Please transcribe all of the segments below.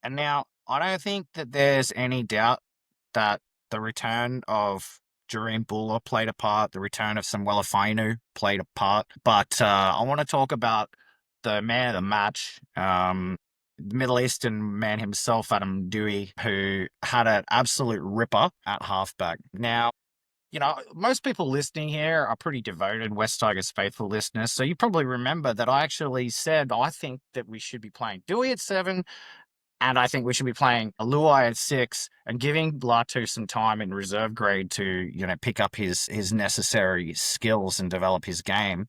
And now I don't think that there's any doubt that the return of Jureen Buller played a part, the return of Samuela Fainu played a part. But I want to talk about the man of the match, Middle Eastern man himself, Adam Dewey, who had an absolute ripper at halfback. Now, most people listening here are pretty devoted West Tigers faithful listeners. So you probably remember that I actually said I think that we should be playing Dewey at 7, and I think we should be playing Luai at 6 and giving Latu some time in reserve grade to, pick up his necessary skills and develop his game.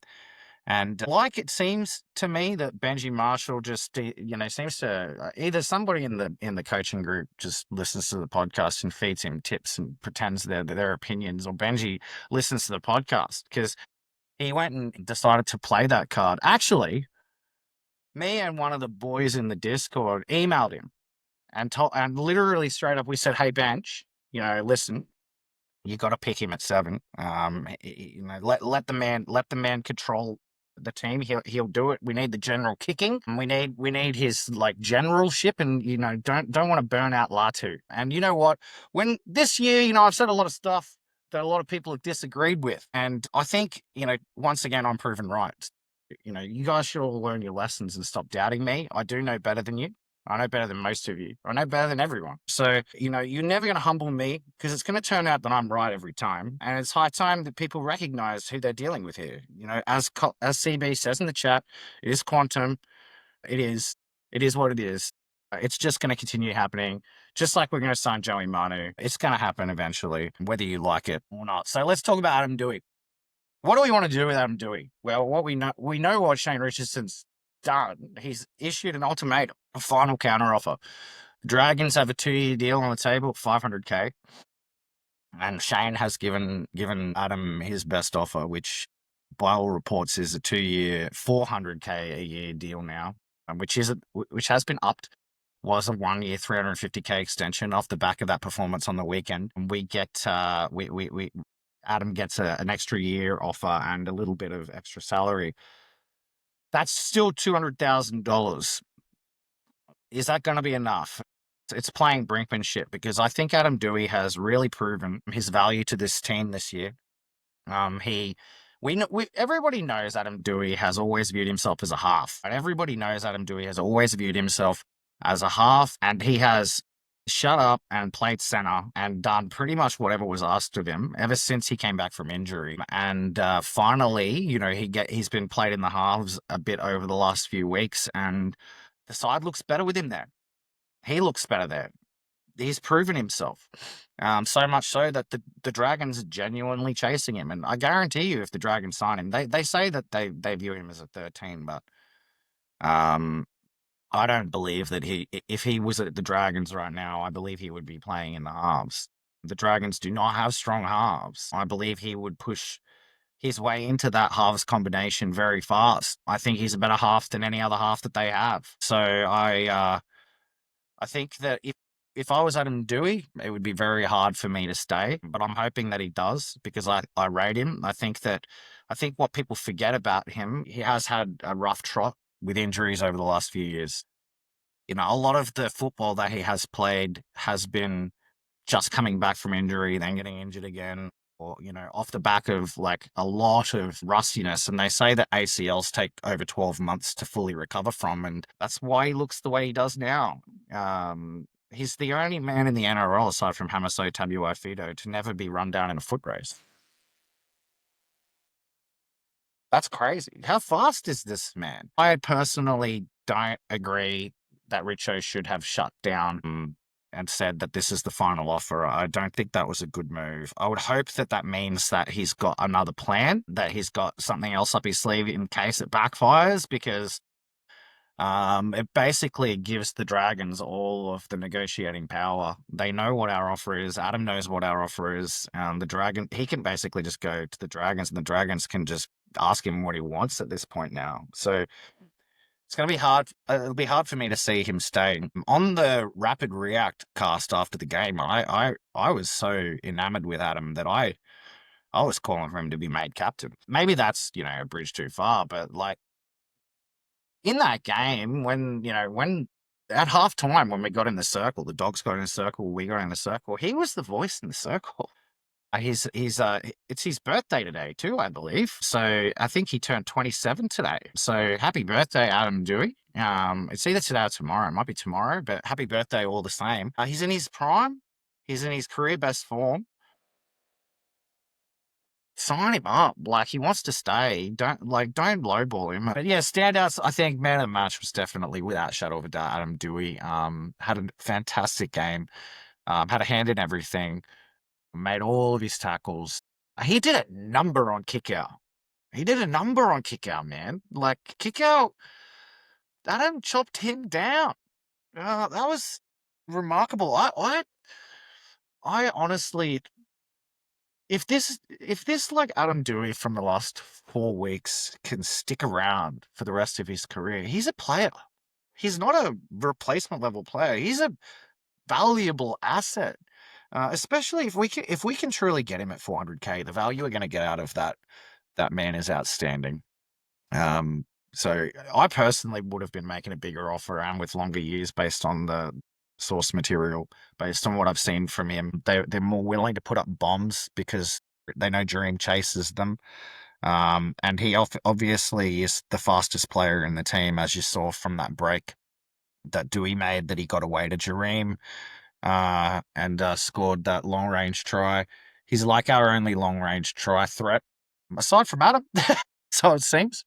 And like it seems to me that Benji Marshall just, seems to either somebody in the coaching group just listens to the podcast and feeds him tips and pretends they're their opinions, or Benji listens to the podcast because he went and decided to play that card. Actually, me and one of the boys in the Discord emailed him and literally straight up we said, "Hey, Bench, listen, you got to pick him at 7. Let the man control the team. He'll do it. We need the general kicking. And we need his like generalship, and don't want to burn out Latu. And you know what? When this year, I've said a lot of stuff that a lot of people have disagreed with, and I think once again I'm proven right. You guys should all learn your lessons and stop doubting me. I do know better than you. I know better than most of you. I know better than everyone. So, you're never going to humble me because it's going to turn out that I'm right every time. And it's high time that people recognize who they're dealing with here. As CB says in the chat, it is quantum. It is what it is. It's just going to continue happening. Just like we're going to sign Joey Manu. It's going to happen eventually, whether you like it or not. So let's talk about Adam Dewey. What do we want to do with Adam Dewey? Well, what we know what Shane Richardson's done. He's issued an ultimatum, a final counteroffer. Dragons have a 2-year deal on the table, 500K, and Shane has given Adam his best offer, which by all reports is a 2-year, 400K a year deal now, which has been upped. Was a 1-year, 350K extension off the back of that performance on the weekend. And we get we Adam gets an extra year offer and a little bit of extra salary. That's still $200,000. Is that going to be enough? It's playing brinkmanship because I think Adam Dewey has really proven his value to this team this year. Everybody knows Adam Dewey has always viewed himself as a half, and everybody knows Adam Dewey has always viewed himself as a half, and he has shut up and played center and done pretty much whatever was asked of him ever since he came back from injury. And finally, he's been played in the halves a bit over the last few weeks, and the side looks better with him there. He looks better there. He's proven himself. So much so that the Dragons are genuinely chasing him. And I guarantee you, if the Dragons sign him, they say that they view him as a 13, but I don't believe that if he was at the Dragons right now, I believe he would be playing in the halves. The Dragons do not have strong halves. I believe he would push his way into that halves combination very fast. I think he's a better half than any other half that they have. So I think that if I was Adam Dewey, it would be very hard for me to stay, but I'm hoping that he does because I rate him. I think what people forget about him, he has had a rough trot with injuries over the last few years. A lot of the football that he has played has been just coming back from injury, then getting injured again, or, off the back of like a lot of rustiness. And they say that ACLs take over 12 months to fully recover from. And that's why he looks the way he does now. He's the only man in the NRL, aside from Hamiso Tabuai-Fidow, to never be run down in a foot race. That's crazy. How fast is this man? I personally don't agree that Richo should have shut down and said that this is the final offer. I don't think that was a good move. I would hope that means that he's got another plan, that he's got something else up his sleeve in case it backfires, because it basically gives the Dragons all of the negotiating power. They know what our offer is. Adam knows what our offer is. He can basically just go to the Dragons, and the Dragons can just ask him what he wants at this point now. So it's going to be hard. It'll be hard for me to see him stay. On the Rapid React cast after the game, I was so enamored with Adam that I was calling for him to be made captain. Maybe that's, a bridge too far, but like in that game when at half time when we got in the circle, the dogs got in the circle, we got in the circle. He was the voice in the circle. It's his birthday today too, I believe. So I think he turned 27 today. So happy birthday, Adam Dewey. It's either today or tomorrow. It might be tomorrow, but happy birthday all the same. He's in his prime. He's in his career best form. Sign him up. Like, he wants to stay. Don't lowball him. But yeah, standouts. I think man of the match was definitely, without shadow of a doubt, Adam Dewey. Had a fantastic game. Had a hand in everything. Made all of his tackles. He did a number on kick out. He did a number on kick out, man. Like, kick out, Adam chopped him down. That was remarkable. I honestly, if this like Adam Dewey from the last 4 weeks can stick around for the rest of his career, he's a player. He's not a replacement level player. He's a valuable asset. Especially if we can truly get him at 400k, the value we're going to get out of that man is outstanding. So I personally would have been making a bigger offer and with longer years based on the source material, based on what I've seen from him. They're more willing to put up bombs because they know Dream chases them. And he obviously is the fastest player in the team, as you saw from that break that Dewey made, that he got away to Jareem and scored that long range try. He's like our only long range try threat, aside from Adam. So it seems.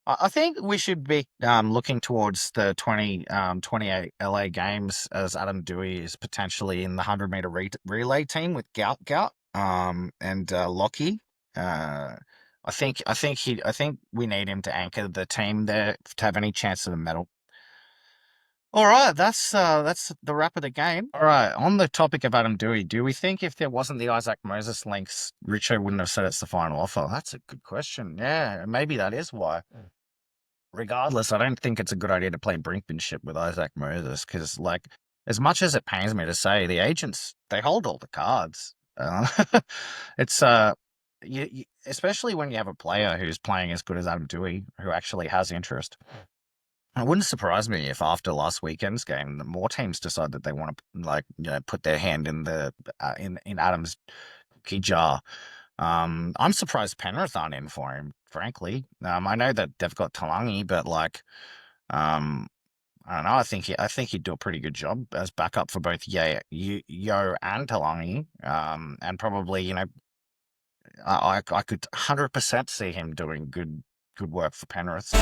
I think we should be looking towards the 2028 LA games as Adam Dewey is potentially in the 100-meter relay team with Gout and Lockie. I think we need him to anchor the team there to have any chance of a medal. All right, that's the wrap of the game. All right, on the topic of Adam Dewey, do we think if there wasn't the Isaac Moses links, Richo wouldn't have said it's the final offer? That's a good question. Yeah, maybe that is why. Regardless, I don't think it's a good idea to play brinkmanship with Isaac Moses because, like, as much as it pains me to say, the agents, they hold all the cards. It's especially when you have a player who's playing as good as Adam Dewey, who actually has interest. It wouldn't surprise me if after last weekend's game, more teams decide that they want to put their hand in the in Adam's cookie jar. I'm surprised Penrith aren't in for him, frankly. I know that they've got Talangi, but I don't know. I think he'd do a pretty good job as backup for both Yo and Talangi. And probably I could 100% see him doing good work for Penrith.